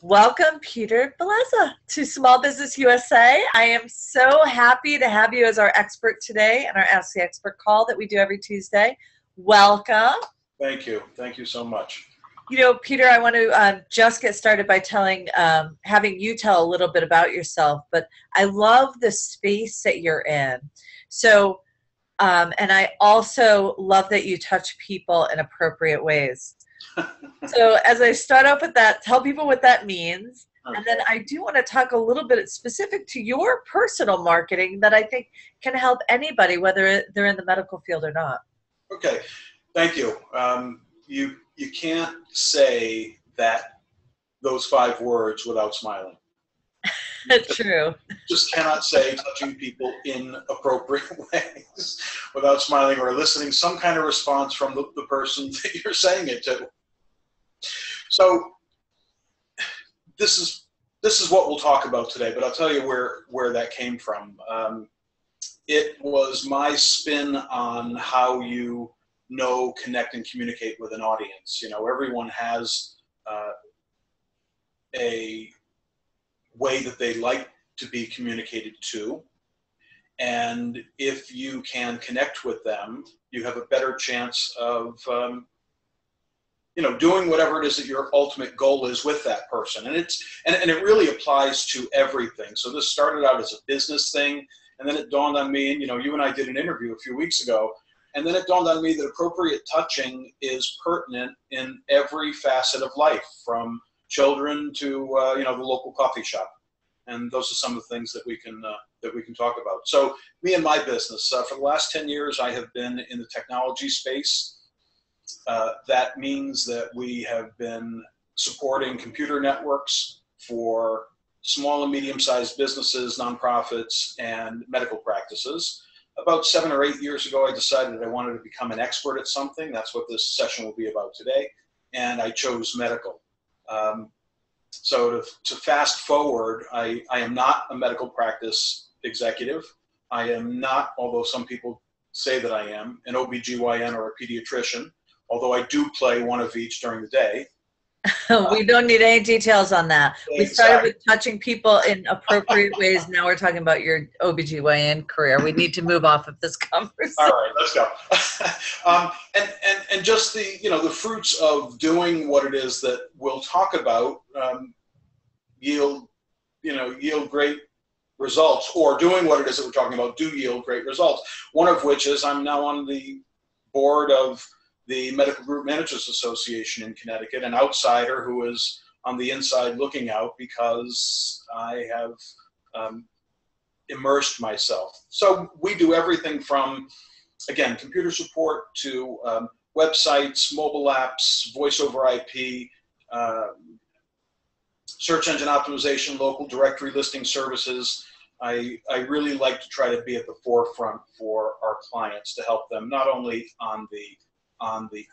Welcome, Peter Verlezza, to Small Business USA. I am so happy to have you as our expert today in our Ask the Expert call that we do every Tuesday. Welcome. Thank you. Thank you so much. You know, Peter, I want to just get started by having you tell a little bit about yourself, but I love the space that you're in. So, and I also love that you touch people in appropriate ways. So as I start off with that, tell people what that means. Okay. And then I do want to talk a little bit specific to your personal marketing that I think can help anybody, whether they're in the medical field or not. Okay, thank you. You can't say those 5 words without smiling. True. Just cannot say touching people in appropriate ways without smiling or eliciting some kind of response from the person that you're saying it to. So this is what we'll talk about today, but I'll tell you where that came from. It was my spin on how you connect and communicate with an audience. You know, everyone has a way that they like to be communicated to. And if you can connect with them, you have a better chance of doing whatever it is that your ultimate goal is with that person. And it really applies to everything. So this started out as a business thing, and then it dawned on me, and you and I did an interview a few weeks ago, and then it dawned on me that appropriate touching is pertinent in every facet of life, from children to the local coffee shop. And those are some of the things that we can talk about. So me and my business, for the last 10 years, I have been in the technology space. That means that we have been supporting computer networks for small and medium-sized businesses, nonprofits, and medical practices. About 7 or 8 years ago, I decided I wanted to become an expert at something. That's what this session will be about today. And I chose medical. So to fast forward, I am not a medical practice executive. I am not, although some people say that I am, an OBGYN or a pediatrician, although I do play one of each during the day. We don't need any details on that. Exactly. We started with touching people in appropriate ways. Now we're talking about your OBGYN career. We need to move off of this conversation. All right, let's go. And just the fruits of doing what it is that we'll talk about yield great results, or doing what it is that we're talking about do yield great results. One of which is I'm now on the board of the Medical Group Managers Association in Connecticut, an outsider who is on the inside looking out because I have immersed myself. So we do everything from, again, computer support to websites, mobile apps, voice over IP, search engine optimization, local directory listing services. I really like to try to be at the forefront for our clients to help them not only on the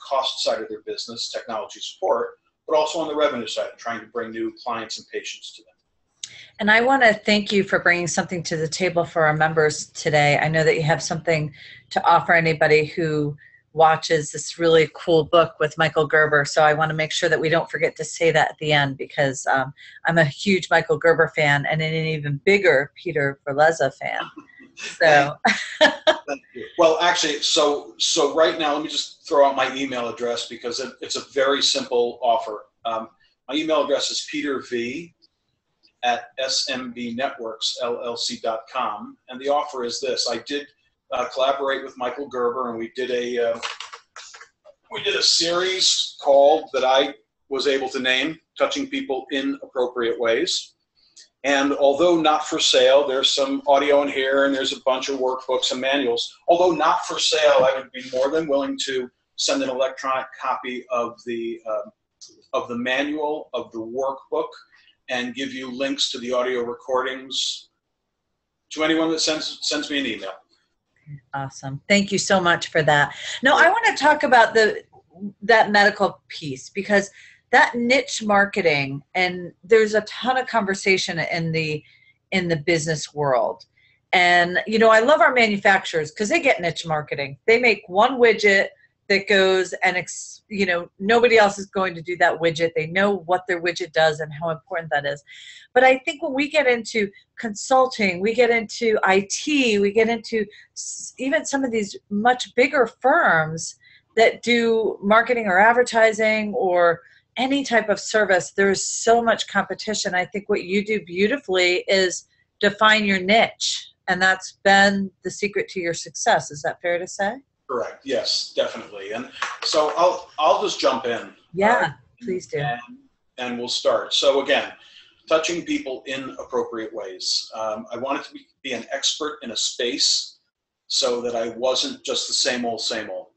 cost side of their business, technology support, but also on the revenue side, trying to bring new clients and patients to them. And I want to thank you for bringing something to the table for our members today. I know that you have something to offer anybody who watches this really cool book with Michael Gerber. So I want to make sure that we don't forget to say that at the end, because I'm a huge Michael Gerber fan and an even bigger Peter Verlezza fan. So. Thank you. Well, actually, so right now, let me just throw out my email address because it's a very simple offer. My email address is peterv@smbnetworksllc.com, and the offer is this. I did collaborate with Michael Gerber, and we did a series called that I was able to name "Touching People in Appropriate Ways." And although not for sale, there's some audio in here, and there's a bunch of workbooks and manuals. Although not for sale, I would be more than willing to send an electronic copy of the manual, of the workbook, and give you links to the audio recordings to anyone that sends me an email. Awesome. Thank you so much for that. Now, I want to talk about that medical piece, because that niche marketing, and there's a ton of conversation in the business world. And, I love our manufacturers because they get niche marketing. They make one widget that goes and, nobody else is going to do that widget. They know what their widget does and how important that is. But I think when we get into consulting, we get into IT, we get into even some of these much bigger firms that do marketing or advertising or any type of service, there's so much competition. I think what you do beautifully is define your niche. And that's been the secret to your success. Is that fair to say? Correct. Yes, definitely. And so I'll just jump in. Yeah, please do. And we'll start. So again, touching people in appropriate ways. I wanted to be an expert in a space so that I wasn't just the same old, same old.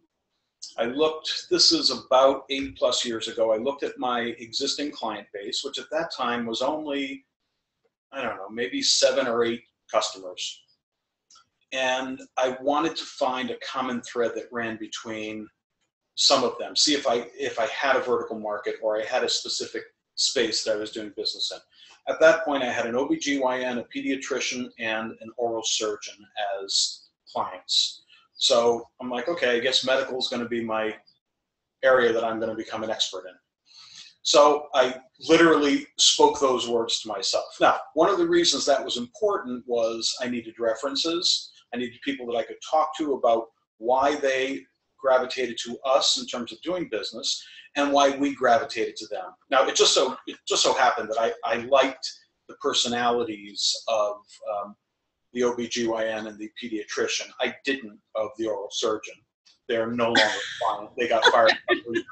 This is about 8+ years ago, I looked at my existing client base, which at that time was only, I don't know, maybe 7 or 8 customers. And I wanted to find a common thread that ran between some of them, see if I had a vertical market or I had a specific space that I was doing business in. At that point, I had an OBGYN, a pediatrician, and an oral surgeon as clients. So I'm like, okay, I guess medical is going to be my area that I'm going to become an expert in. So I literally spoke those words to myself. Now, one of the reasons that was important was I needed references. I needed people that I could talk to about why they gravitated to us in terms of doing business and why we gravitated to them. Now, it just so happened that I liked the personalities of the OBGYN and the pediatrician. I didn't of the oral surgeon. They're no longer client. They got fired a couple years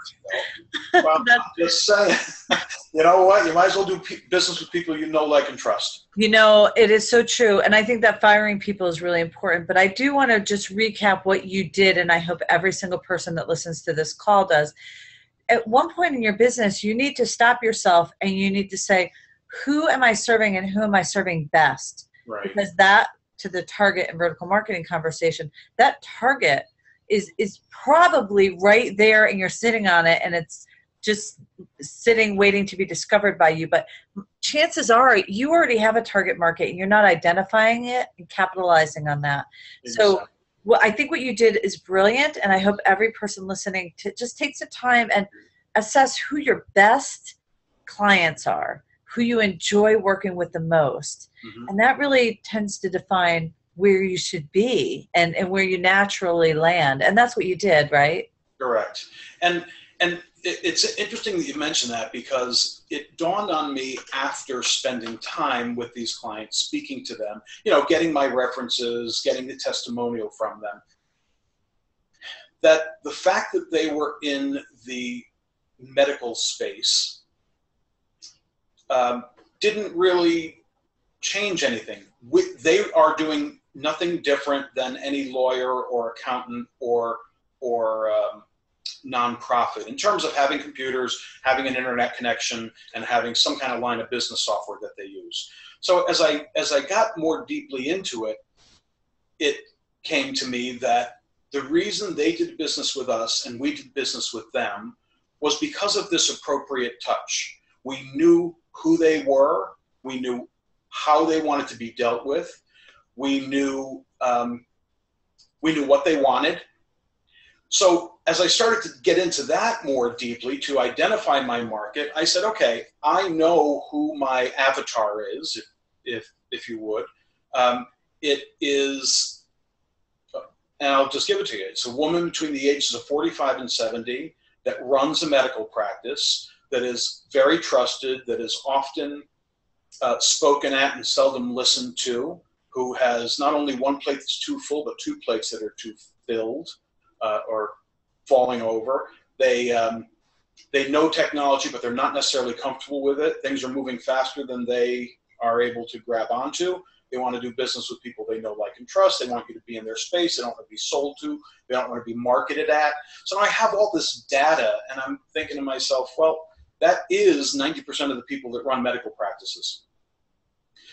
ago. Well, I'm just saying, you know what? You might as well do business with people you know, like, and trust. It is so true. And I think that firing people is really important. But I do want to just recap what you did, and I hope every single person that listens to this call does. At one point in your business, you need to stop yourself and you need to say, who am I serving and who am I serving best? Right. Because that, to the target and vertical marketing conversation, that target is probably right there and you're sitting on it and it's just sitting waiting to be discovered by you. But chances are you already have a target market and you're not identifying it and capitalizing on that. Exactly. So I think what you did is brilliant, and I hope every person listening just takes the time and assess who your best clients are, who you enjoy working with the most. Mm-hmm. And that really tends to define where you should be and where you naturally land. And that's what you did, right? Correct. And it's interesting that you mentioned that, because it dawned on me after spending time with these clients, speaking to them, getting my references, getting the testimonial from them, that the fact that they were in the medical space didn't really change anything. They are doing nothing different than any lawyer or accountant or nonprofit in terms of having computers, having an internet connection, and having some kind of line of business software that they use. So as I got more deeply into it, it came to me that the reason they did business with us and we did business with them was because of this appropriate touch. We knew who they were. We knew how they wanted to be dealt with. We knew what they wanted. So as I started to get into that more deeply to identify my market, I said, okay, I know who my avatar is, if you would. It is, and I'll just give it to you. It's a woman between the ages of 45 and 70 that runs a medical practice, that is very trusted, that is often spoken at and seldom listened to, who has not only one plate that's too full, but 2 plates that are too filled or falling over. They know technology, but they're not necessarily comfortable with it. Things are moving faster than they are able to grab onto. They want to do business with people they know, like, and trust. They want you to be in their space. They don't want to be sold to. They don't want to be marketed at. So I have all this data, and I'm thinking to myself, well, that is 90% of the people that run medical practices.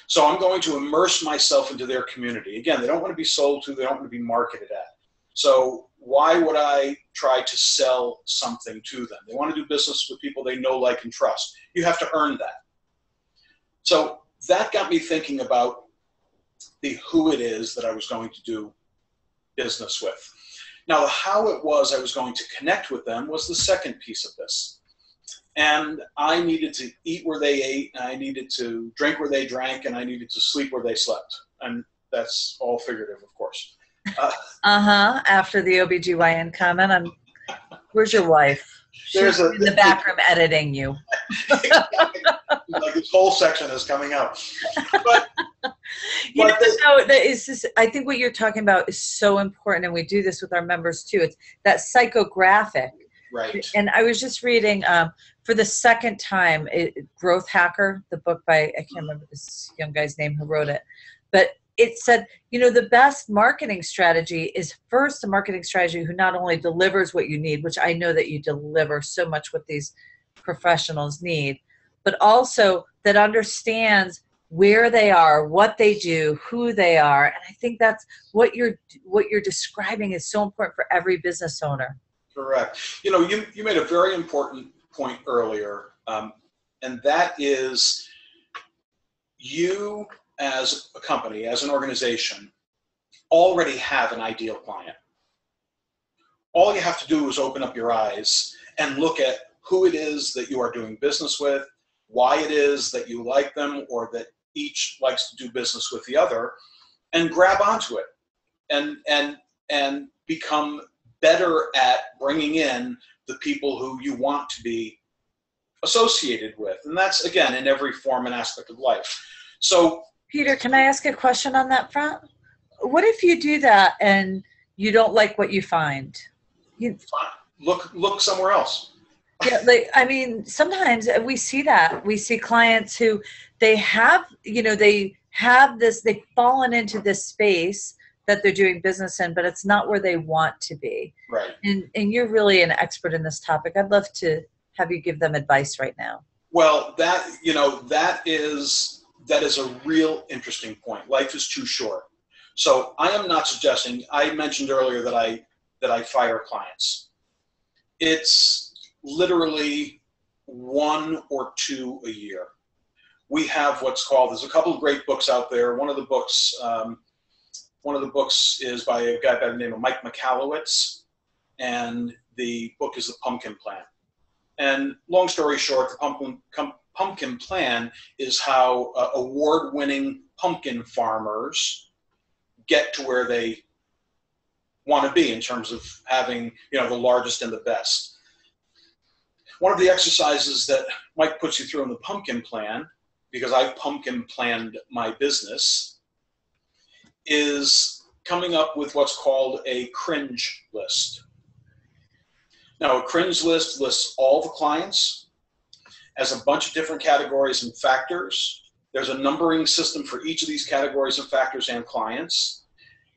So I'm going to immerse myself into their community. Again, they don't want to be sold to. They don't want to be marketed at. So why would I try to sell something to them? They want to do business with people they know, like, and trust. You have to earn that. So that got me thinking about who it is that I was going to do business with. Now, how it was I was going to connect with them was the second piece of this. And I needed to eat where they ate, and I needed to drink where they drank, and I needed to sleep where they slept. And that's all figurative, of course. After the OBGYN comment, where's your wife? She's in the back room editing you. Like this whole section is coming out. But, I think what you're talking about is so important, and we do this with our members too. It's that psychographic. Right. And I was just reading for the second time, Growth Hacker, the book by, I can't remember this young guy's name who wrote it, but it said, the best marketing strategy is first a marketing strategy who not only delivers what you need, which I know that you deliver so much what these professionals need, but also that understands where they are, what they do, who they are. And I think that's what you're describing is so important for every business owner. Correct. You made a very important point earlier, and that is you as a company, as an organization, already have an ideal client. All you have to do is open up your eyes and look at who it is that you are doing business with, why it is that you like them or that each likes to do business with the other, and grab onto it and become better at bringing in the people who you want to be associated with. And that's, again, in every form and aspect of life. So, Peter, can I ask a question on that front? What if you do that and you don't like what you find? Look somewhere else. Yeah, sometimes we see that. We see clients who they've fallen into this space that they're doing business in, but it's not where they want to be. Right. And you're really an expert in this topic. I'd love to have you give them advice right now. Well, that is a real interesting point. Life is too short. So I am not suggesting, I mentioned earlier that I fire clients. It's literally 1 or 2 a year. We have there's a couple of great books out there. One of the books is by a guy by the name of Mike Michalowicz, and the book is The Pumpkin Plan. And long story short, the Pumpkin Plan is how award-winning pumpkin farmers get to where they want to be in terms of having, the largest and the best. One of the exercises that Mike puts you through in the Pumpkin Plan, because I pumpkin planned my business, is coming up with what's called a cringe list. Now, a cringe list lists all the clients, has a bunch of different categories and factors. There's a numbering system for each of these categories and factors and clients.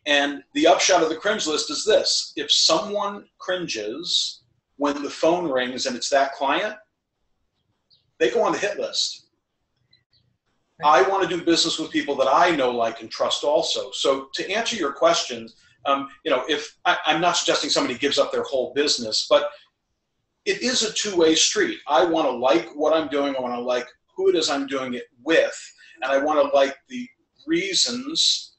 And the upshot of the cringe list is this: if someone cringes when the phone rings and it's that client, they go on the hit list. I want to do business with people that I know, like, and trust also. So to answer your question, if I'm not suggesting somebody gives up their whole business, but it is a two-way street. I want to like what I'm doing. I want to like who it is I'm doing it with. And I want to like the reasons,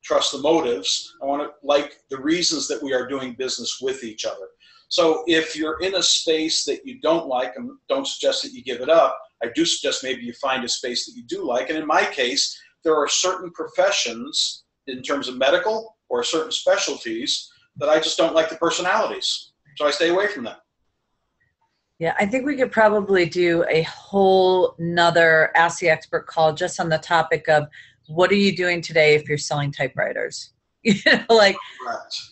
trust the motives. I want to like the reasons that we are doing business with each other. So if you're in a space that you don't like, and don't suggest that you give it up, I do suggest maybe you find a space that you do like. And in my case, there are certain professions in terms of medical or certain specialties that I just don't like the personalities. So I stay away from them. Yeah, I think we could probably do a whole nother Ask the Expert call just on the topic of what are you doing today if you're selling typewriters?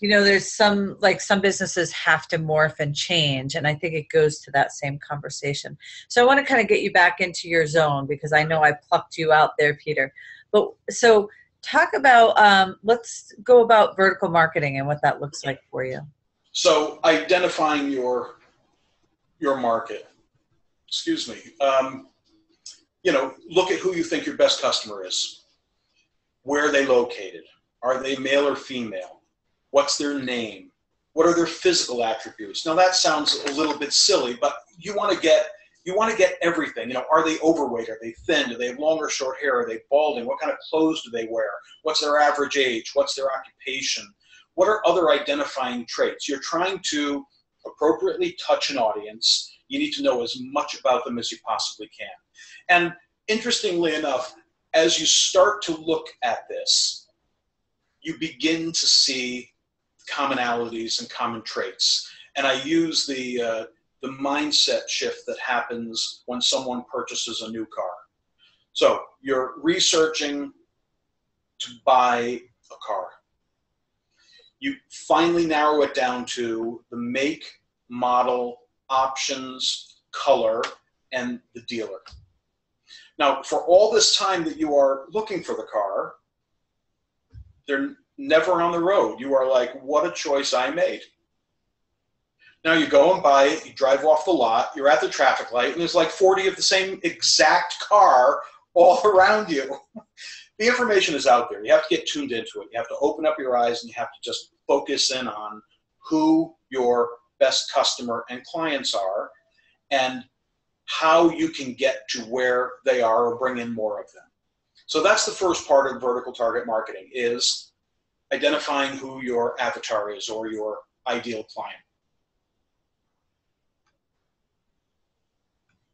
There's some businesses have to morph and change, and I think it goes to that same conversation. So I want to kind of get you back into your zone, because I know I plucked you out there, Peter. But so talk about, let's go about vertical marketing and what that looks like for you. So identifying your market, look at who you think your best customer is. Where are they located? Are they male or female? What's their name? What are their physical attributes? Now that sounds a little bit silly, but you want to get everything. Are they overweight? Are they thin? Do they have long or short hair? Are they balding? What kind of clothes do they wear? What's their average age? What's their occupation? what are other identifying traits? You're trying to appropriately touch an audience. You need to know as much about them as you possibly can. And interestingly enough, as you start to look at this, you begin to see commonalities and common traits. And I use the mindset shift that happens when someone purchases a new car. So you're researching to buy a car. You finally narrow it down to the make, model, options, color, and the dealer. Now, for all this time that you are looking for the car, they're never on the road. You are like, what a choice I made. Now you go and buy it, you drive off the lot, you're at the traffic light, and there's like 40 of the same exact car all around you. The information is out there. You have to get tuned into it. You have to open up your eyes and you have to just focus in on who your best customer and clients are and how you can get to where they are or bring in more of them. So that's the first part of vertical target marketing, is identifying who your avatar is or your ideal client.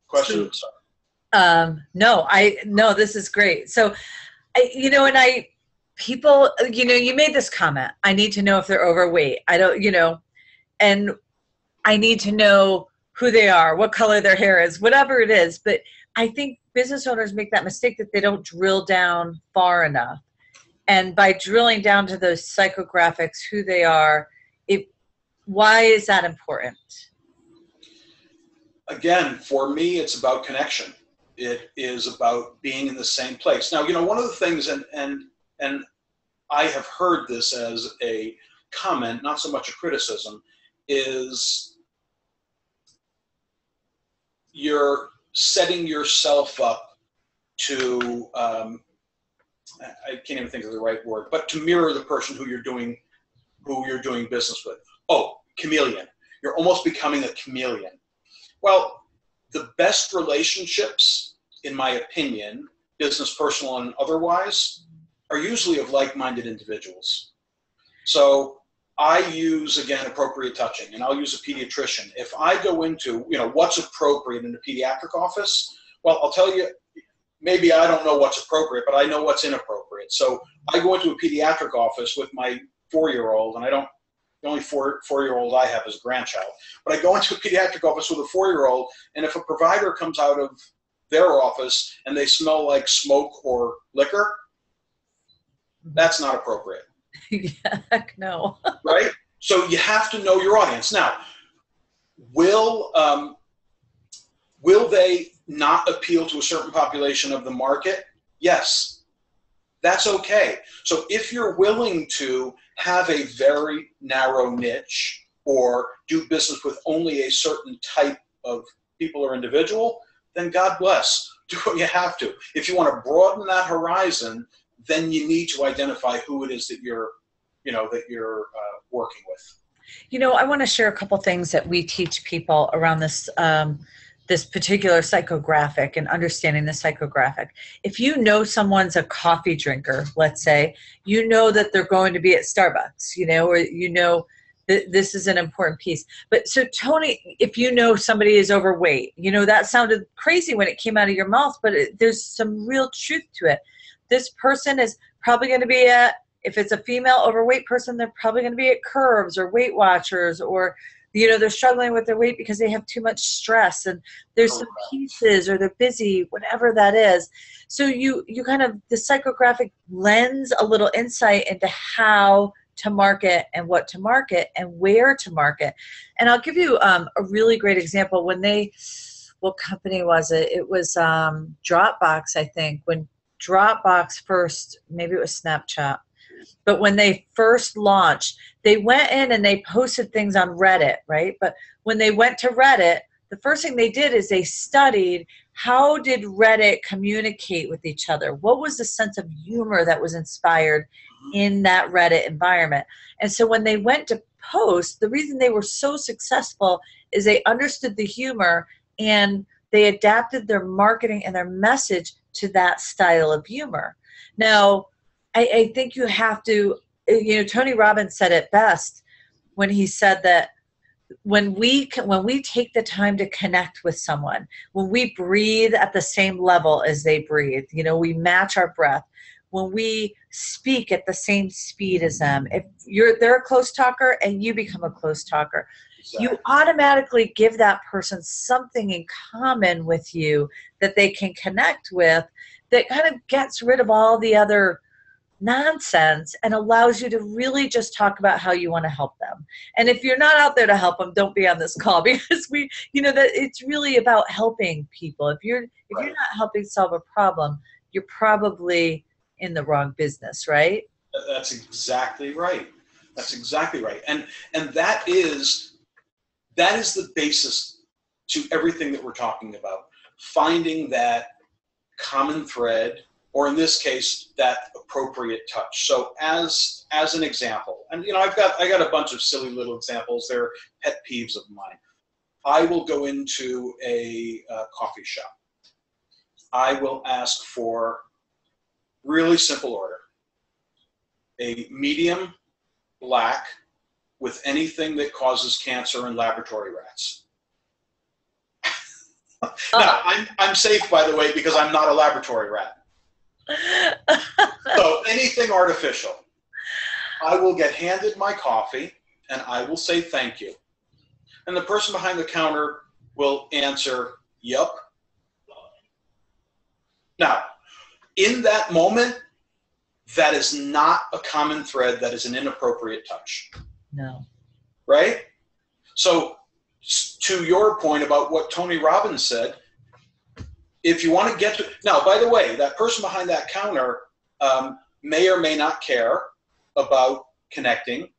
Question? No, this is great. So, people, you made this comment, I need to know if they're overweight. I don't, and I need to know who they are, what color their hair is, whatever it is. But I think business owners make that mistake that they don't drill down far enough. And by drilling down to those psychographics, who they are, why is that important? Again, for me, it's about connection. It is about being in the same place. Now, one of the things, and I have heard this as a comment, not so much a criticism, is you're setting yourself up to, I can't even think of the right word, but to mirror the person who you're doing business with. Oh, chameleon. You're almost becoming a chameleon. Well, the best relationships, in my opinion, business, personal, and otherwise, are usually of like-minded individuals. So I use, again, appropriate touching, and I'll use a pediatrician. If I go into, what's appropriate in a pediatric office, well, I'll tell you, maybe I don't know what's appropriate, but I know what's inappropriate. So I go into a pediatric office with my 4-year-old, and the only four-year-old I have is a grandchild. But I go into a pediatric office with a 4-year-old, and if a provider comes out of their office and they smell like smoke or liquor, that's not appropriate. Yeah, heck no. Right? So you have to know your audience. Now, will they not appeal to a certain population of the market? Yes. That's okay. So if you're willing to have a very narrow niche or do business with only a certain type of people or individual, then God bless. Do what you have to. If you want to broaden that horizon, then you need to identify who it is that you're working with. I want to share a couple things that we teach people around this this particular psychographic and understanding the psychographic. If you know someone's a coffee drinker, let's say, that they're going to be at Starbucks, or this is an important piece. But so Tony, if somebody is overweight, that sounded crazy when it came out of your mouth, but there's some real truth to it. This person is probably going to be if it's a female overweight person, they're probably going to be at Curves or Weight Watchers, or they're struggling with their weight because they have too much stress and there's some pieces, or they're busy, whatever that is. So you kind of, the psychographic lends a little insight into how to market and what to market and where to market. And I'll give you a really great example. What company was it? It was Dropbox, I think. When Dropbox first, maybe it was Snapchat, but when they first launched, they went in and they posted things on Reddit, right? But when they went to Reddit, the first thing they did is they studied, how did Reddit communicate with each other? What was the sense of humor that was inspired in that Reddit environment? And so when they went to post, the reason they were so successful is they understood the humor and they adapted their marketing and their message to that style of humor. Now, I think you have to Tony Robbins said it best when he said that when we take the time to connect with someone, when we breathe at the same level as they breathe, we match our breath, when we speak at the same speed as them, if they're a close talker and you become a close talker, exactly, you automatically give that person something in common with you that they can connect with, that kind of gets rid of all the other nonsense and allows you to really just talk about how you want to help them. And if you're not out there to help them, don't be on this call, because that it's really about helping people. If you're not helping solve a problem, you're probably in the wrong business, right? That's exactly right. That's exactly right. And that is the basis to everything that we're talking about. Finding that common thread, or in this case, that appropriate touch. So as an example, and I got a bunch of silly little examples. They're pet peeves of mine. I will go into a coffee shop. I will ask for really simple order: a medium black with anything that causes cancer in laboratory rats. Now, I'm safe, by the way, because I'm not a laboratory rat. So anything artificial. I will get handed my coffee and I will say thank you. And the person behind the counter will answer, yup. Now, in that moment, that is not a common thread. That is an inappropriate touch. No. Right? So to your point about what Tony Robbins said, if you want to get to, now, by the way, that person behind that counter may or may not care about connecting.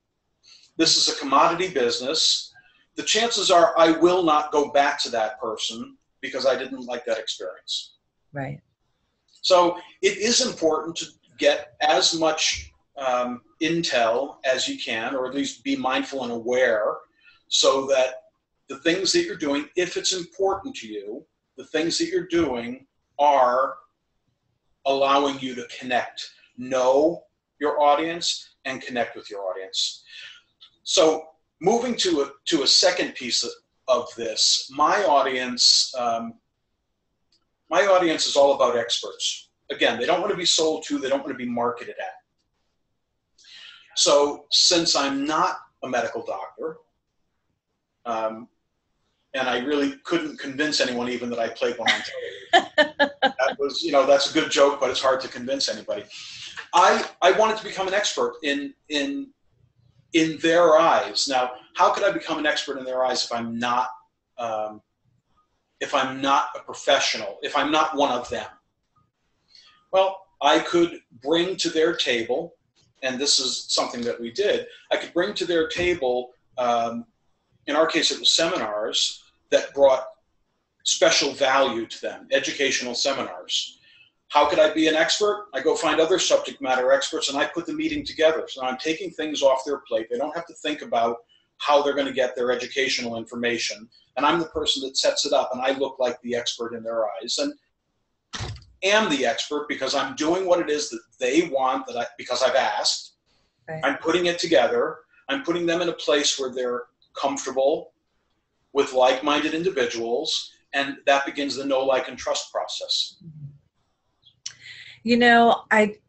This is a commodity business. The chances are I will not go back to that person because I didn't like that experience. Right. So it is important to get as much intel as you can, or at least be mindful and aware, so that the things that you're doing, if it's important to you, the things that you're doing are allowing you to connect, know your audience, and connect with your audience. So moving to a second piece of this, my audience is all about experts. Again, they don't want to be sold to, they don't want to be marketed at. So since I'm not a medical doctor, and I really couldn't convince anyone even that I played one on television. That was, that's a good joke, but it's hard to convince anybody. I wanted to become an expert in their eyes. Now, how could I become an expert in their eyes if I'm not a professional, if I'm not one of them? Well, I could bring to their table, and this is something that we did, I could bring to their table, in our case it was seminars that brought special value to them, educational seminars. How could I be an expert? I go find other subject matter experts and I put the meeting together. So I'm taking things off their plate. They don't have to think about how they're going to get their educational information. And I'm the person that sets it up, and I look like the expert in their eyes. And am the expert because I'm doing what it is that they want, because I've asked. Right. I'm putting it together. I'm putting them in a place where they're comfortable with like-minded individuals, and that begins the know, like, and trust process.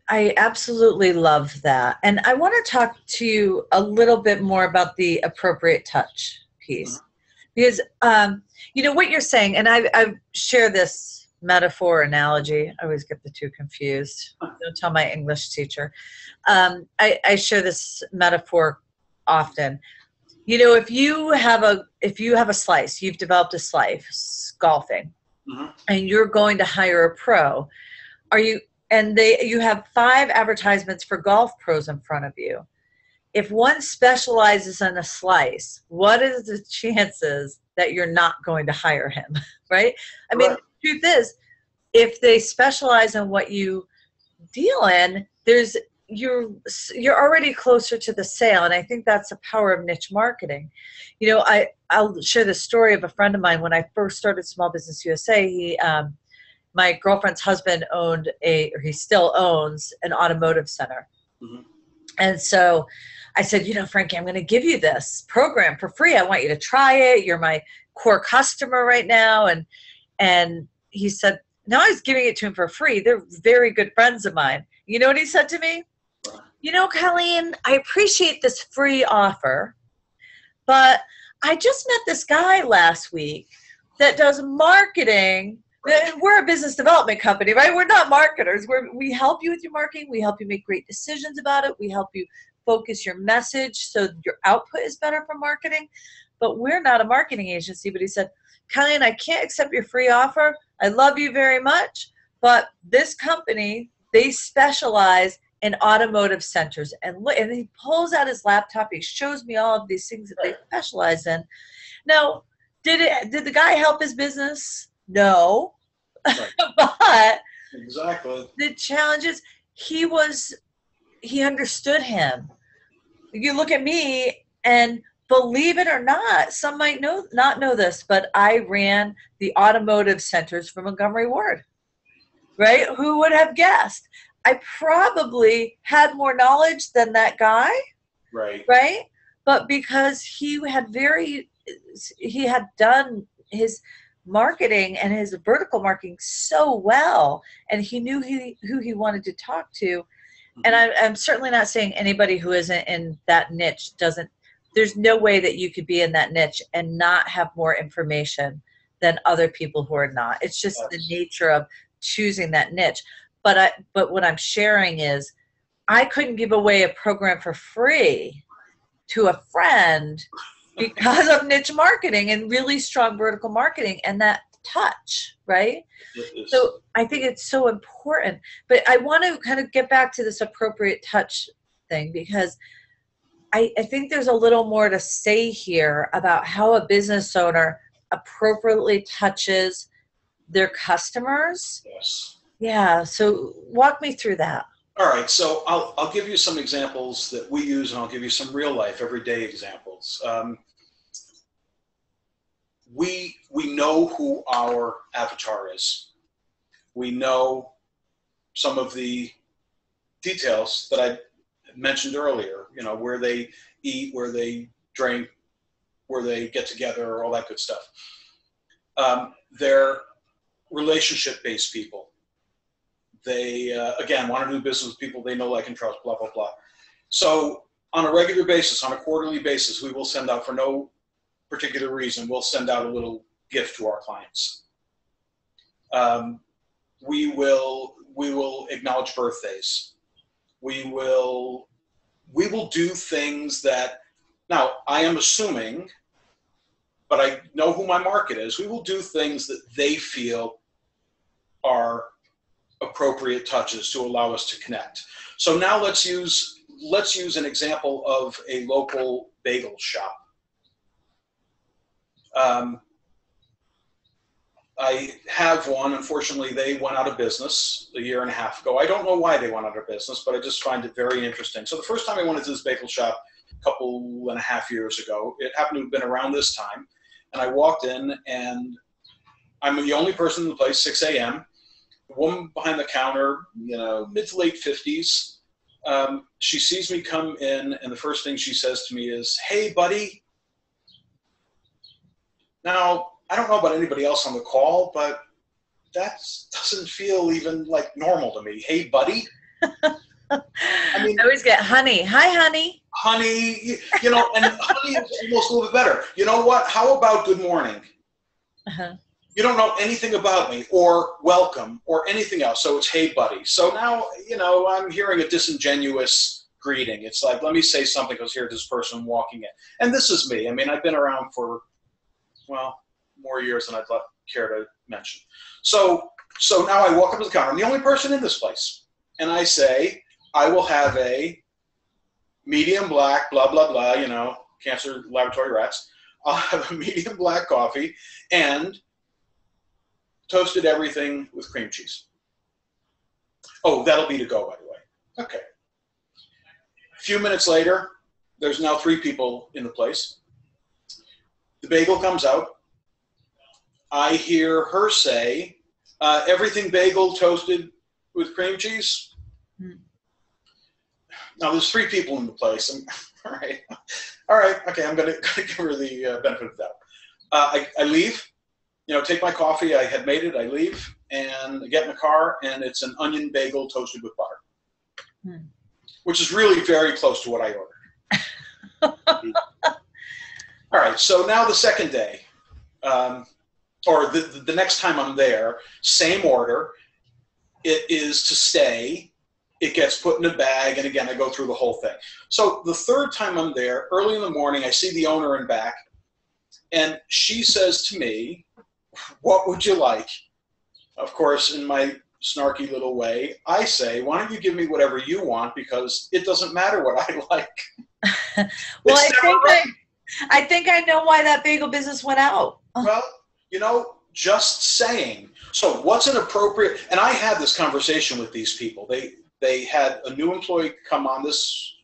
I absolutely love that. And I want to talk to you a little bit more about the appropriate touch piece. Because, what you're saying, and I share this metaphor analogy. I always get the two confused. Don't tell my English teacher. I share this metaphor often. If you have a slice, you've developed a slice, golfing, and you're going to hire a pro, you have 5 advertisements for golf pros in front of you. If one specializes in a slice, what is the chances that you're not going to hire him, right? I mean, the truth is, if they specialize in what you deal in, you're already closer to the sale. And I think that's the power of niche marketing. I'll share the story of a friend of mine. When I first started Small Business USA, my girlfriend's husband he still owns an automotive center. And so I said, Frankie, I'm going to give you this program for free. I want you to try it. You're my core customer right now. And he said, no, I was giving it to him for free. They're very good friends of mine. You know what he said to me? Colleen, I appreciate this free offer, but I just met this guy last week that does marketing. We're a business development company, right? We're not marketers. We help you with your marketing. We help you make great decisions about it. We help you focus your message so your output is better for marketing. But we're not a marketing agency. But he said, Colleen, I can't accept your free offer. I love you very much. But this company, they specialize in automotive centers. And he pulls out his laptop. He shows me all of these things that they specialize in. Now, did the guy help his business? No. Right. But exactly. The challenge is he understood him. You look at me, and believe it or not, some might not know this, but I ran the automotive centers for Montgomery Ward. Right? Who would have guessed? I probably had more knowledge than that guy. Right. Right? But because he had done his marketing and his vertical marketing so well, and he knew who he wanted to talk to. Mm-hmm. And I'm certainly not saying anybody who isn't in that niche there's no way that you could be in that niche and not have more information than other people who are not. It's just the nature of choosing that niche. But what I'm sharing is I couldn't give away a program for free to a friend because of niche marketing and really strong vertical marketing and that touch, right? So I think it's so important. But I want to kind of get back to this appropriate touch thing, because I think there's a little more to say here about how a business owner appropriately touches their customers. Yes. Yeah. So walk me through that. All right. So I'll give you some examples that we use, and I'll give you some real life, everyday examples. We know who our avatar is. We know some of the details that I mentioned earlier, where they eat, where they drink, where they get together, all that good stuff. They're relationship-based people. They, again, want to do business with people they know, like, and trust, blah, blah, blah. So on a regular basis, on a quarterly basis, we will send out, for no particular reason, we'll send out a little gift to our clients. We will acknowledge birthdays. We will do things that, now I am assuming, but I know who my market is. We will do things that they feel are appropriate touches to allow us to connect. So now let's use an example of a local bagel shop. I have one. Unfortunately, they went out of business a year and a half ago. I don't know why they went out of business, but I just find it very interesting. So the first time I went into this bagel shop a couple and a half years ago, it happened to have been around this time, and I walked in, and I'm the only person in the place, 6 a.m. The woman behind the counter, mid to late 50s, she sees me come in, and the first thing she says to me is, "Hey, buddy." Now, I don't know about anybody else on the call, but that doesn't feel even like normal to me. Hey, buddy. I mean, I always get honey. Hi, honey. Honey, and honey is almost a little bit better. You know what? How about good morning? Uh-huh. You don't know anything about me, or welcome, or anything else. So it's, hey, buddy. So now, I'm hearing a disingenuous greeting. It's like, let me say something, because here's this person walking in. And this is me. I mean, I've been around for, more years than I'd care to mention. So now I walk up to the counter. I'm the only person in this place. And I say, I will have a medium black, blah, blah, blah, cancer laboratory rats. I'll have a medium black coffee and toasted everything with cream cheese. Oh, that'll be to go, by the way. Okay. A few minutes later, there's now 3 people in the place. The bagel comes out. I hear her say, everything bagel toasted with cream cheese. Now there's 3 people in the place. And, all right, okay, I'm going to give her the benefit of the doubt. I leave, take my coffee. I had made it. I leave, and I get in the car, and it's an onion bagel toasted with butter, which is really very close to what I ordered. All right, so now the second day, or the next time I'm there, same order. It is to stay. It gets put in a bag, and again, I go through the whole thing. So the third time I'm there, early in the morning, I see the owner in back, and she says to me, "What would you like?" Of course, in my snarky little way, I say, "Why don't you give me whatever you want, because it doesn't matter what I like." Well, I think I know why that bagel business went out. Well, just saying. So what's an appropriate, and I had this conversation with these people. They had a new employee come on. This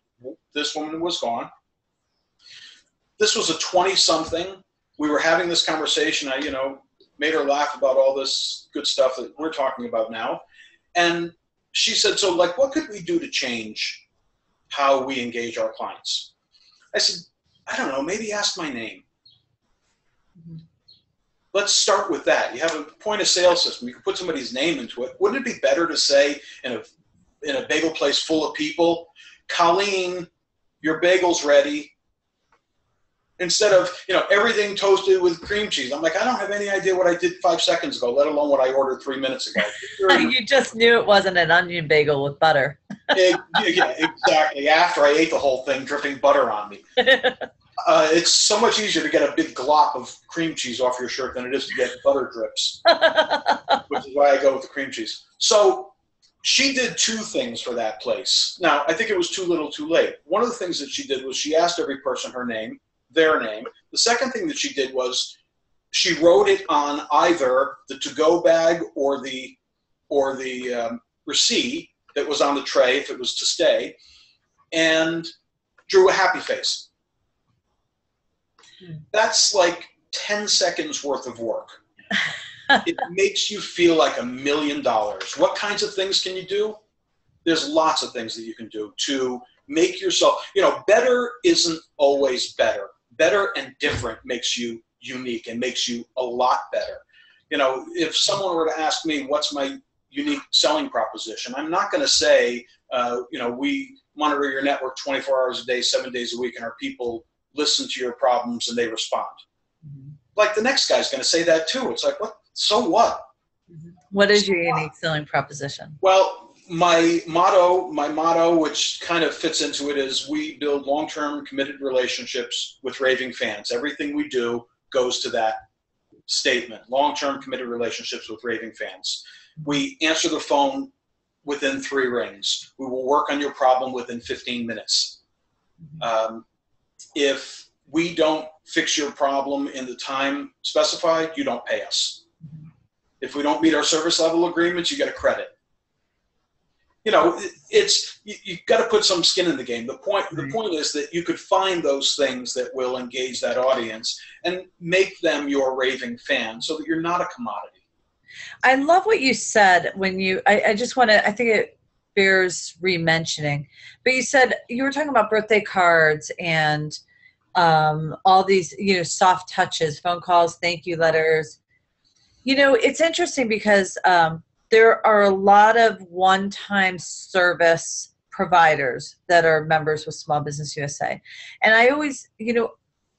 woman was gone. This was a 20-something. We were having this conversation. I, made her laugh about all this good stuff that we're talking about now. And she said, so what could we do to change how we engage our clients? I said, I don't know, maybe ask my name. Let's start with that. You have a point of sale system. You can put somebody's name into it. Wouldn't it be better to say in a bagel place full of people, Colleen, your bagel's ready, instead of, everything toasted with cream cheese. I'm like, I don't have any idea what I did 5 seconds ago, let alone what I ordered 3 minutes ago. You just knew it wasn't an onion bagel with butter. Yeah, exactly. After I ate the whole thing, dripping butter on me. It's so much easier to get a big glop of cream cheese off your shirt than it is to get butter drips, which is why I go with the cream cheese. So she did 2 things for that place. Now, I think it was too little too late. One of the things that she did was she asked every person her name, their name. The second thing that she did was she wrote it on either the to-go bag or the receipt that was on the tray if it was to stay, and drew a happy face. That's like 10 seconds worth of work. It makes you feel like $1 million. What kinds of things can you do? There's lots of things that you can do to make yourself, better isn't always better. Better and different makes you unique and makes you a lot better. If someone were to ask me what's my unique selling proposition, I'm not going to say, we monitor your network 24 hours a day, 7 days a week, and our people listen to your problems and they respond. Like the next guy's going to say that too. It's like, what? So what? What is your unique selling proposition? Well, my motto, which kind of fits into it, is we build long-term committed relationships with raving fans. Everything we do goes to that statement, long-term committed relationships with raving fans. We answer the phone within 3 rings. We will work on your problem within 15 minutes. If we don't fix your problem in the time specified, you don't pay us. If we don't meet our service level agreements, you get a credit. You've got to put some skin in the game. The point is that you could find those things that will engage that audience and make them your raving fan so that you're not a commodity. I love what you said when I just want to, I think it bears re-mentioning, but you said you were talking about birthday cards and all these, soft touches, phone calls, thank you letters. It's interesting because there are a lot of one-time service providers that are members with Small Business USA. And I always,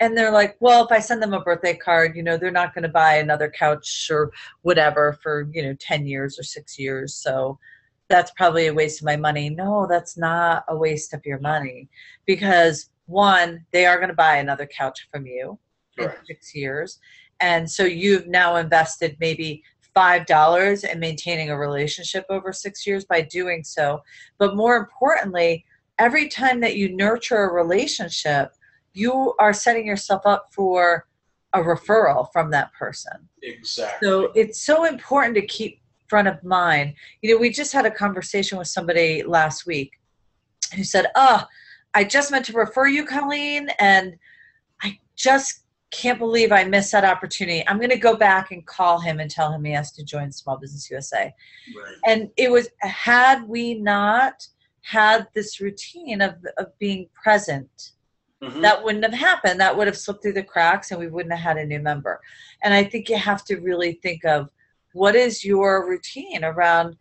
and they're like, well, if I send them a birthday card, they're not going to buy another couch or whatever for, 10 years or 6 years. So that's probably a waste of my money. No, that's not a waste of your money, because 1, they are going to buy another couch from you in 6 years. And so you've now invested maybe $5 in maintaining a relationship over 6 years by doing so. But more importantly, every time that you nurture a relationship, you are setting yourself up for a referral from that person. Exactly. So it's so important to keep front of mind. We just had a conversation with somebody last week who said, I just meant to refer you, Colleen, and I just can't believe I missed that opportunity. I'm going to go back and call him and tell him he has to join Small Business USA. Right. And it was, had we not had this routine of being present, Mm-hmm. that wouldn't have happened. That would have slipped through the cracks and we wouldn't have had a new member. And I think you have to really think of what is your routine around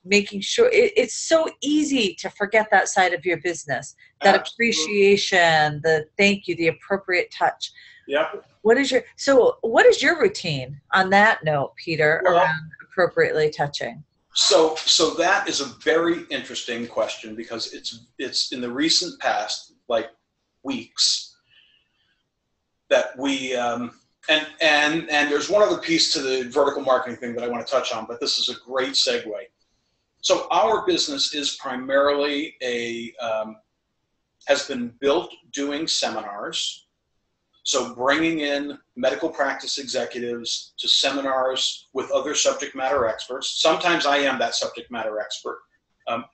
making sure it's so easy to forget that side of your business, that Absolutely. appreciation, the thank you, the appropriate touch. Yep. What is your routine on that note, Peter, Well, around appropriately touching? So that is a very interesting question, because it's in the recent past, like weeks, that we and there's one other piece to the vertical marketing thing that I want to touch on, but this is a great segue. So our business is primarily has been built doing seminars. So bringing in medical practice executives to seminars with other subject matter experts. Sometimes I am that subject matter expert,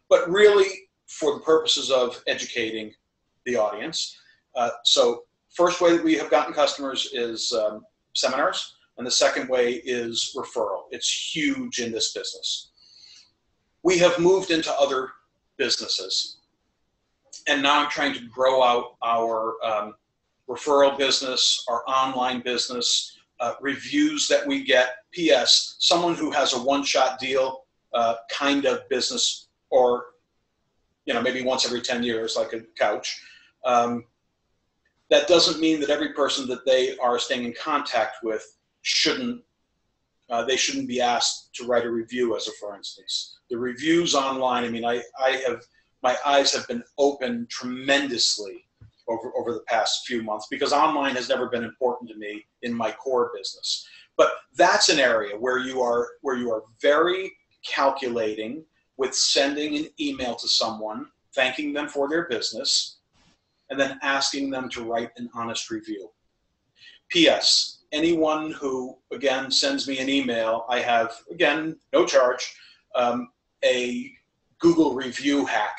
but really for the purposes of educating the audience. So first way that we have gotten customers is seminars, and the second way is referral. It's huge in this business. We have moved into other businesses, and now I'm trying to grow out our referral business, our online business, reviews that we get. P.S. Someone who has a one-shot deal kind of business, or maybe once every 10 years, like a couch. That doesn't mean that every person that they are staying in contact with shouldn't be asked to write a review, for instance. The reviews online, I mean, my eyes have been opened tremendously over the past few months, because online has never been important to me in my core business. But that's an area where you are very calculating with sending an email to someone, thanking them for their business, and then asking them to write an honest review. P.S. Anyone who, again, sends me an email, I have, again, no charge, a Google review hack.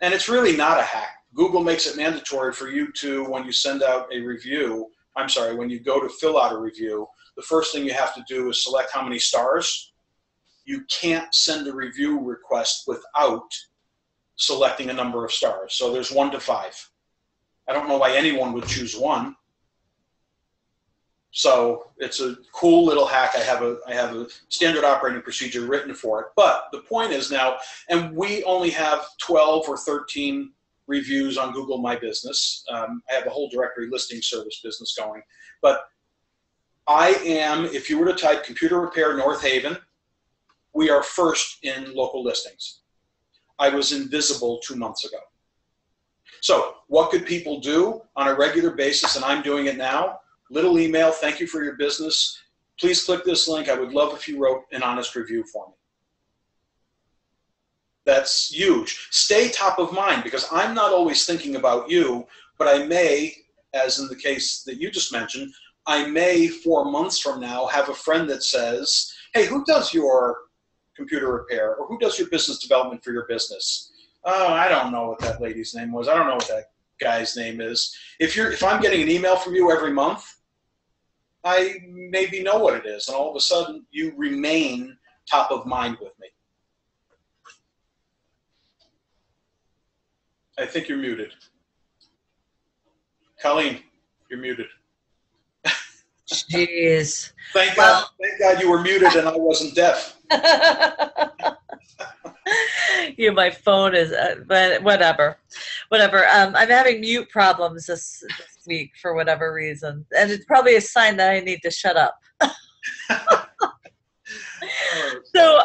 And it's really not a hack. Google makes it mandatory for you to, when you send out a review, when you go to fill out a review, the first thing you have to do is select how many stars. You can't send a review request without selecting a number of stars. So there's 1 to 5. I don't know why anyone would choose 1. So it's a cool little hack. I have a standard operating procedure written for it. But the point is now, and we only have 12 or 13 reviews on Google My Business. I have a whole directory listing service business going. But I am, if you were to type computer repair North Haven, we are first in local listings. I was invisible 2 months ago. So what could people do on a regular basis, and I'm doing it now? Little email, thank you for your business. Please click this link. I would love if you wrote an honest review for me. That's huge. Stay top of mind, because I'm not always thinking about you, but I may, as in the case that you just mentioned, I may 4 months from now have a friend that says, hey, who does your computer repair, or who does your business development for your business? Oh, I don't know what that lady's name was. I don't know what that guy's name is. If I'm getting an email from you every month, I maybe know what it is, and all of a sudden you remain top of mind with me. I think you're muted. Colleen, you're muted. Jeez. Thank God you were muted and I wasn't deaf. My phone is, but whatever. I'm having mute problems this week for whatever reason, and it's probably a sign that I need to shut up. So,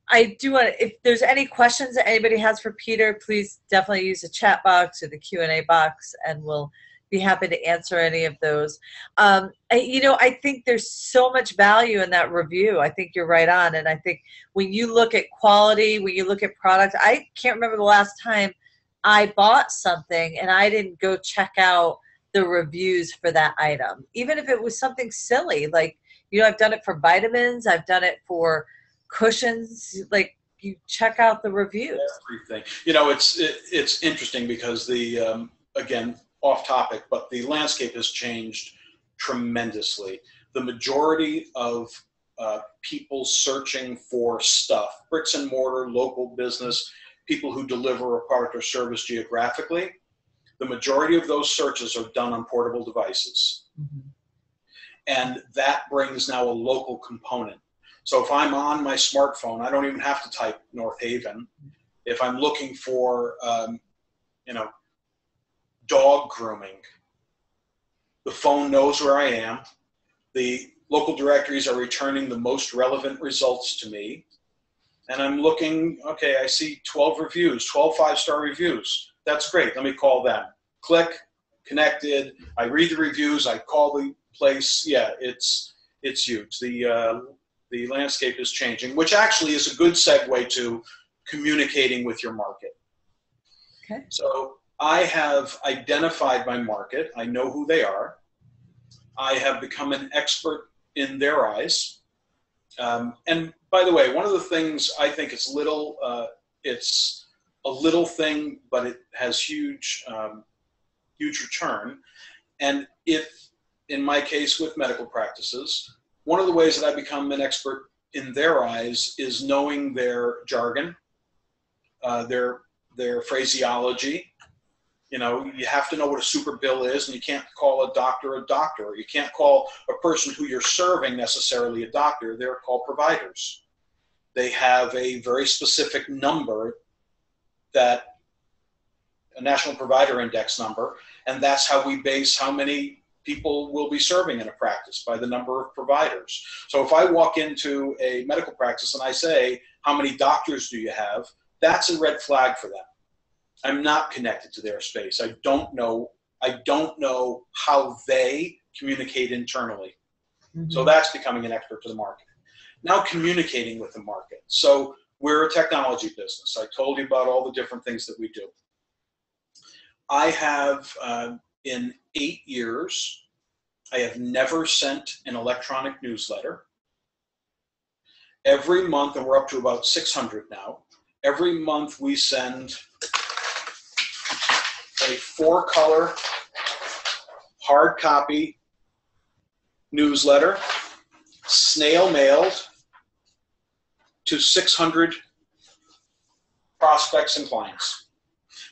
I do want to, if there's any questions that anybody has for Peter, please definitely use the chat box or the Q&A box, and we'll be happy to answer any of those. I think there's so much value in that review. I think you're right on. And I think when you look at quality, when you look at product, I can't remember the last time I bought something and I didn't go check out the reviews for that item. Even if it was something silly, like, I've done it for vitamins, I've done it for cushions, like, you check out the reviews. Everything. It's interesting because the, again, off topic, but the landscape has changed tremendously. The majority of people searching for stuff, bricks and mortar, local business, people who deliver a product or service geographically. The majority of those searches are done on portable devices. Mm-hmm. And that brings now a local component. So if I'm on my smartphone, I don't even have to type North Haven. If I'm looking for, dog grooming, the phone knows where I am. The local directories are returning the most relevant results to me. And I'm looking, okay, I see 12 reviews, 12 5-star reviews. That's great. Let me call them. Click, connected. I read the reviews. I call the place. Yeah, it's huge. The landscape is changing, which actually is a good segue to communicating with your market. Okay. So I have identified my market. I know who they are. I have become an expert in their eyes. And by the way, one of the things I think it's a little thing, but it has huge return. And if, in my case with medical practices, one of the ways that I become an expert in their eyes is knowing their jargon, their phraseology. You know, you have to know what a super bill is, and you can't call a doctor. You can't call a person who you're serving necessarily a doctor. They're called providers. They have a very specific number, that a National Provider Index number, and that's how we base how many people will be serving in a practice, by the number of providers. So if I walk into a medical practice and I say, how many doctors do you have? That's a red flag for them. I'm not connected to their space. I don't know how they communicate internally. Mm-hmm. So that's becoming an expert to the market. Now communicating with the market. So we're a technology business. I told you about all the different things that we do. I have, in 8 years, I have never sent an electronic newsletter. Every month, and we're up to about 600 now, every month we send a 4-color hard copy newsletter, snail mailed to 600 prospects and clients.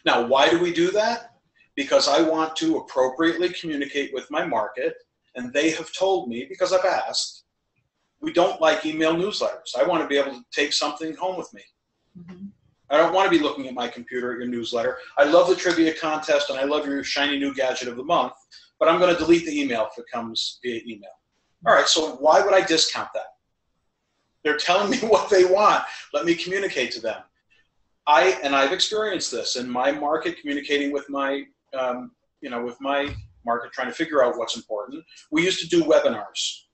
Now, why do we do that? Because I want to appropriately communicate with my market, and they have told me, because I've asked, we don't like email newsletters. I want to be able to take something home with me. Mm-hmm. I don't want to be looking at my computer at your newsletter. I love the trivia contest, and I love your shiny new gadget of the month, but I'm going to delete the email if it comes via email. All right, so why would I discount that? They're telling me what they want. Let me communicate to them. I've experienced this in my market, communicating with my, with my market, trying to figure out what's important. We used to do webinars.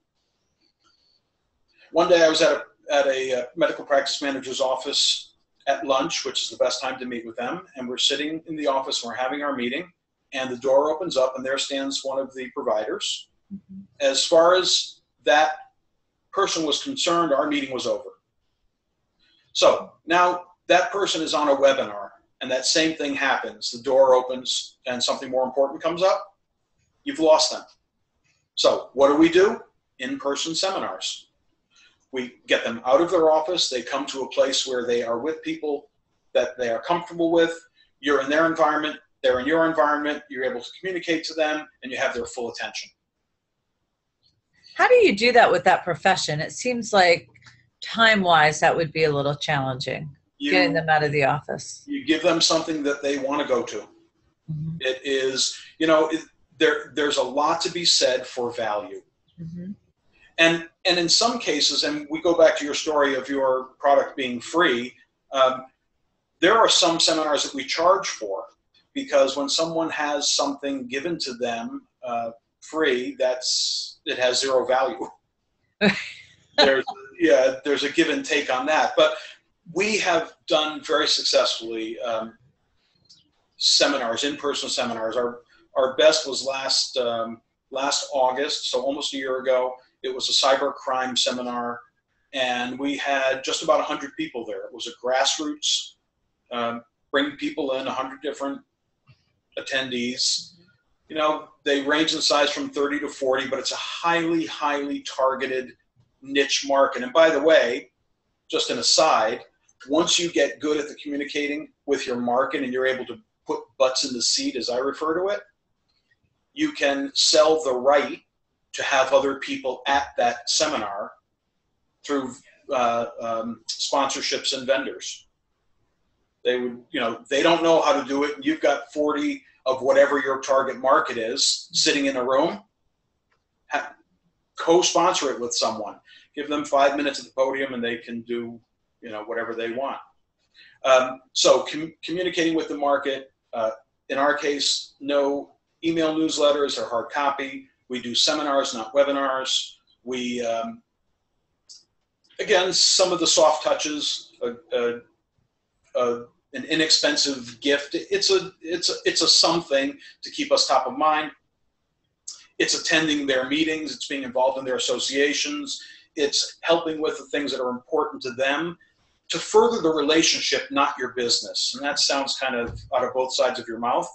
One day I was at a medical practice manager's office at lunch, which is the best time to meet with them. And we're sitting in the office and we're having our meeting, and the door opens up and there stands one of the providers. Mm-hmm. As far as that person was concerned, our meeting was over. So now that person is on a webinar, and that same thing happens. The door opens and something more important comes up. You've lost them. So what do? In-person seminars. We get them out of their office. They come to a place where they are with people that they are comfortable with. You're in their environment. They're in your environment. You're able to communicate to them, and you have their full attention. How do you do that with that profession? It seems like time-wise that would be a little challenging, getting them out of the office. You give them something that they want to go to. Mm-hmm. It is, there's a lot to be said for value. Mm-hmm. And in some cases, and we go back to your story of your product being free, there are some seminars that we charge for, because when someone has something given to them free, it has zero value. There's a give and take on that. But we have done very successfully seminars, in-person seminars. Our best was last August, so almost a year ago. It was a cyber crime seminar, and we had just about 100 people there. It was a grassroots, bring people in, 100 different attendees. They range in size from 30 to 40, but it's a highly, highly targeted niche market. And by the way, just an aside, once you get good at the communicating with your market and you're able to put butts in the seat, as I refer to it, you can sell the right to have other people at that seminar through sponsorships and vendors. They would, they don't know how to do it, and you've got 40 of whatever your target market is sitting in a room. Co-sponsor it with someone. Give them 5 minutes at the podium, and they can do, whatever they want. So communicating with the market. In our case, no email newsletters or hard copy. We do seminars, not webinars. We, again, some of the soft touches, an inexpensive gift. It's a something to keep us top of mind. It's attending their meetings. It's being involved in their associations. It's helping with the things that are important to them to further the relationship, not your business. And that sounds kind of out of both sides of your mouth.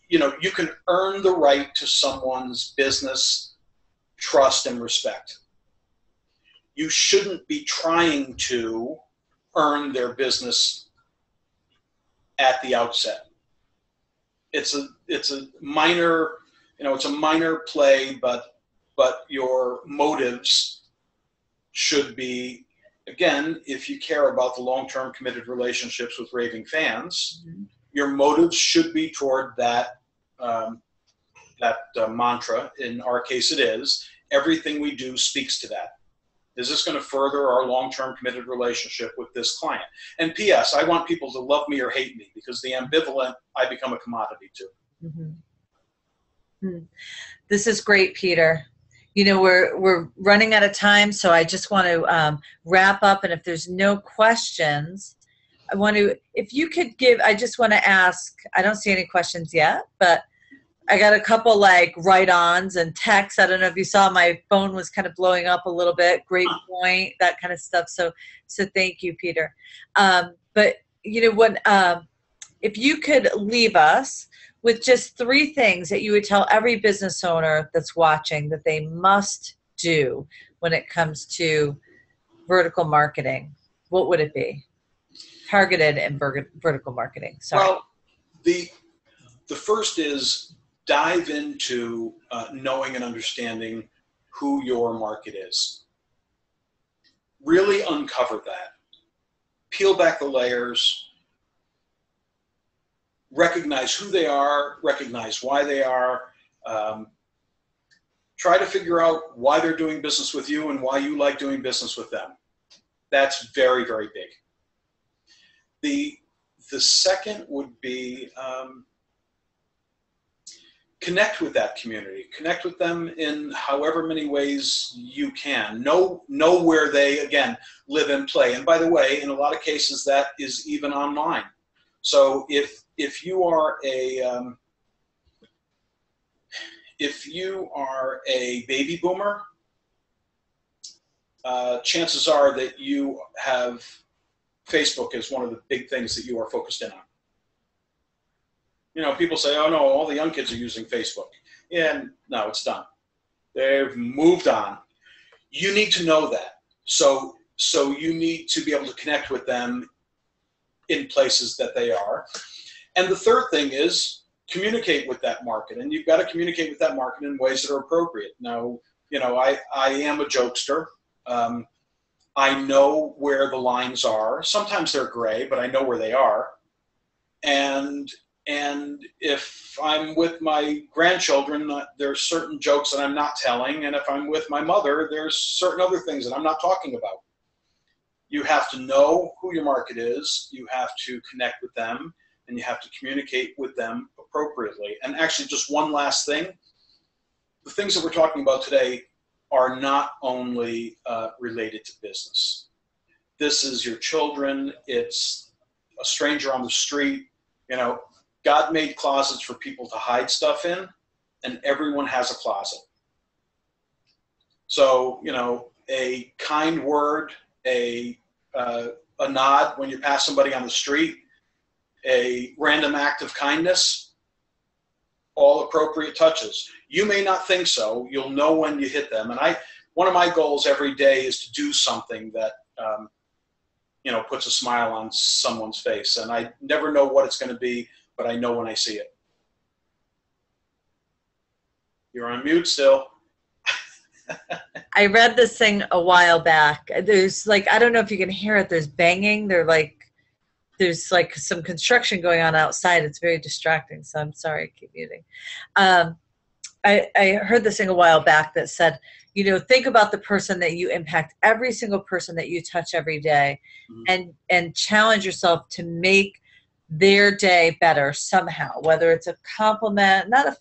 You can earn the right to someone's business, trust, and respect. You shouldn't be trying to earn their business at the outset. It's a minor, it's a minor play, but your motives should be, again, if you care about the long-term committed relationships with raving fans, your motives should be toward that mantra. In our case, it is. Everything we do speaks to that. Is this going to further our long-term committed relationship with this client? And P.S., I want people to love me or hate me, because the ambivalent, I become a commodity to. This is great, Peter. We're running out of time, so I just want to wrap up. And if there's no questions, if you could I just want to ask, I don't see any questions yet, but I got a couple like write-ons and texts. I don't know if you saw, my phone was kind of blowing up a little bit. Great point, that kind of stuff. So thank you, Peter. But if you could leave us with just 3 things that you would tell every business owner that's watching that they must do when it comes to vertical marketing, what would it be? Targeted and vertical marketing. Sorry. Well, the first is dive into knowing and understanding who your market is. Really uncover that. Peel back the layers. Recognize who they are. Recognize why they are. Try to figure out why they're doing business with you and why you like doing business with them. That's very, very big. The second would be connect with that community. Connect with them in however many ways you can. Know where they, again, live and play. And by the way, in a lot of cases, that is even online. So if you are a baby boomer, chances are that you have Facebook as one of the big things that you are focused in on. People say, oh no, all the young kids are using Facebook. Yeah, no, it's done. They've moved on. You need to know that. So you need to be able to connect with them in places that they are. And the third thing is communicate with that market. And you've got to communicate with that market in ways that are appropriate. Now, I am a jokester. I know where the lines are. Sometimes they're gray, but I know where they are. And if I'm with my grandchildren, there's certain jokes that I'm not telling. And if I'm with my mother, there's certain other things that I'm not talking about. You have to know who your market is. You have to connect with them, and you have to communicate with them appropriately. And actually, just one last thing. The things that we're talking about today are not only related to business. This is your children. It's a stranger on the street. God made closets for people to hide stuff in, and everyone has a closet. So, a kind word, a nod when you pass somebody on the street, a random act of kindness, all appropriate touches. You may not think so. You'll know when you hit them. And one of my goals every day is to do something that, puts a smile on someone's face. And I never know what it's going to be, but I know when I see it. You're on mute still. I read this thing a while back. There's I don't know if you can hear it. There's banging. There's some construction going on outside. It's very distracting. So I'm sorry. I keep muting. I heard this thing a while back that said, think about the person that you impact, every single person that you touch every day, and challenge yourself to make their day better somehow, whether it's a compliment, not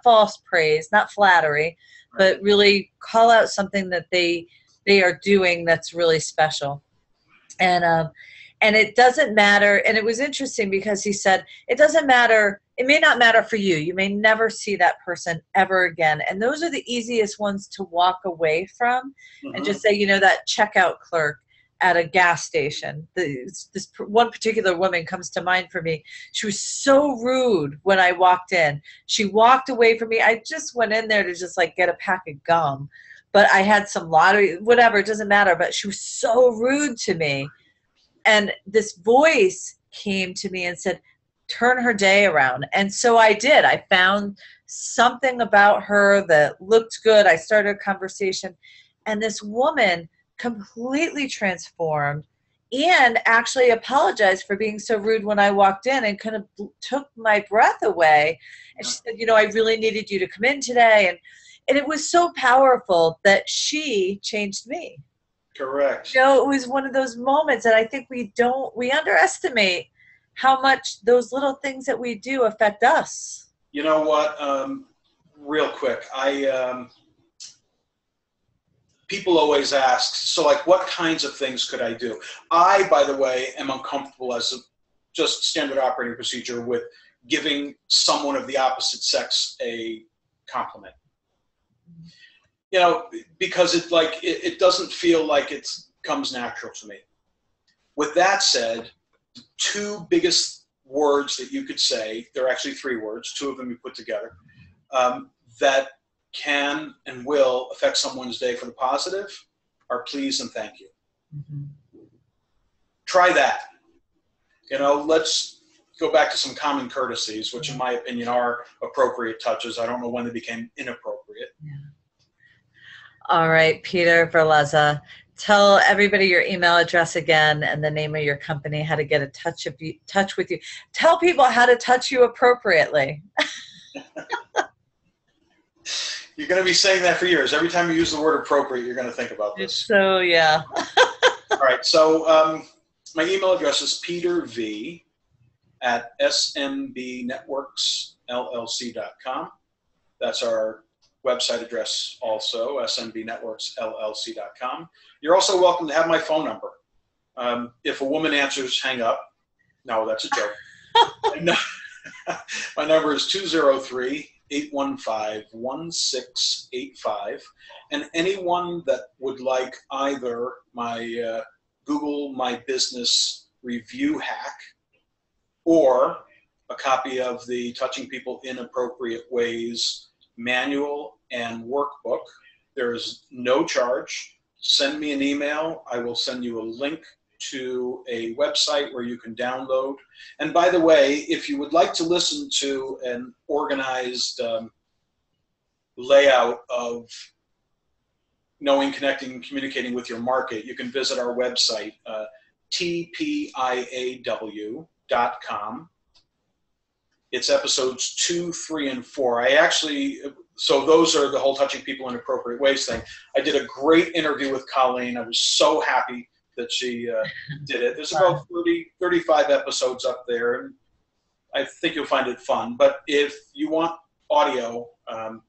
false praise, not flattery, but really call out something that they are doing that's really special. And it doesn't matter. And it was interesting because he said, it doesn't matter. It may not matter for you. You may never see that person ever again. And those are the easiest ones to walk away from and just say, that checkout clerk at a gas station. This one particular woman comes to mind for me. She was so rude when I walked in. She walked away from me. I just went in there to just get a pack of gum. But I had some lottery, whatever, it doesn't matter. But she was so rude to me. And this voice came to me and said, turn her day around. And so I did. I found something about her that looked good. I started a conversation. And this woman completely transformed and actually apologized for being so rude when I walked in and kind of took my breath away. And she said, I really needed you to come in today. And it was so powerful that she changed me. Correct. It was one of those moments that I think we underestimate how much those little things that we do affect us. You know what? Real quick, people always ask, so what kinds of things could I do? I, by the way, am uncomfortable as just standard operating procedure with giving someone of the opposite sex a compliment. Because it doesn't feel like it comes natural to me. With that said, two biggest words that you could say, they're actually three words, two of them you put together, that can and will affect someone's day for the positive are please and thank you. Try that. Let's go back to some common courtesies, which in my opinion are appropriate touches. I don't know when they became inappropriate. Yeah. All right, Peter Verlezza, tell everybody your email address again and the name of your company, how to get in touch with you. Tell people how to touch you appropriately. You're going to be saying that for years. Every time you use the word appropriate, you're going to think about this. So, yeah. All right. So my email address is peterv@smbnetworksllc.com. That's our website address also, smbnetworksllc.com. You're also welcome to have my phone number. If a woman answers, hang up. No, that's a joke. My number is 203-815-1685. And anyone that would like either my Google My Business review hack or a copy of the Touching People in Appropriate Ways manual and workbook, there is no charge. Send me an email. I will send you a link to a website where you can download. And by the way, if you would like to listen to an organized layout of knowing, connecting, and communicating with your market, you can visit our website, tpiaw.com. It's episodes 2, 3, and 4. So those are the whole Touching People in Appropriate Ways thing. I did a great interview with Colleen. I was so happy that she did it. There's about 35 episodes up there, and I think you'll find it fun. But if you want audio on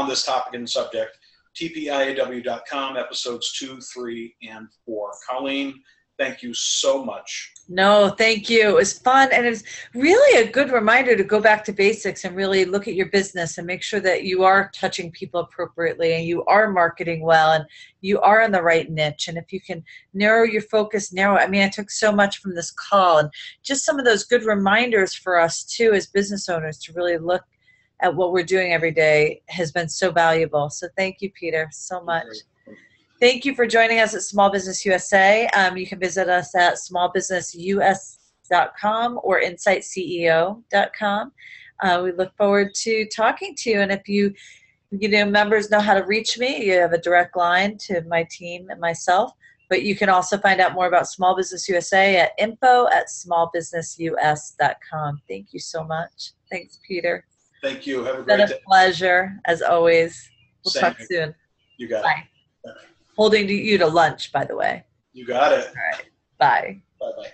this topic and subject, tpiaw.com, episodes 2, 3, and 4. Colleen, thank you so much. No, thank you. It was fun. And it was really a good reminder to go back to basics and really look at your business and make sure that you are touching people appropriately and you are marketing well and you are in the right niche. And if you can narrow your focus, I took so much from this call and just some of those good reminders for us too as business owners to really look at what we're doing every day has been so valuable. So thank you, Peter, so much. Thank you for joining us at Small Business USA. You can visit us at smallbusinessus.com or insightceo.com. We look forward to talking to you. And if you members know how to reach me, you have a direct line to my team and myself. But you can also find out more about Small Business USA at info@smallbusinessus.com. Thank you so much. Thanks, Peter. Thank you. Have a great day. It's been a pleasure, as always. We'll talk soon. You got Bye. it. Holding you to lunch, by the way. You got it. All right. Bye. Bye-bye.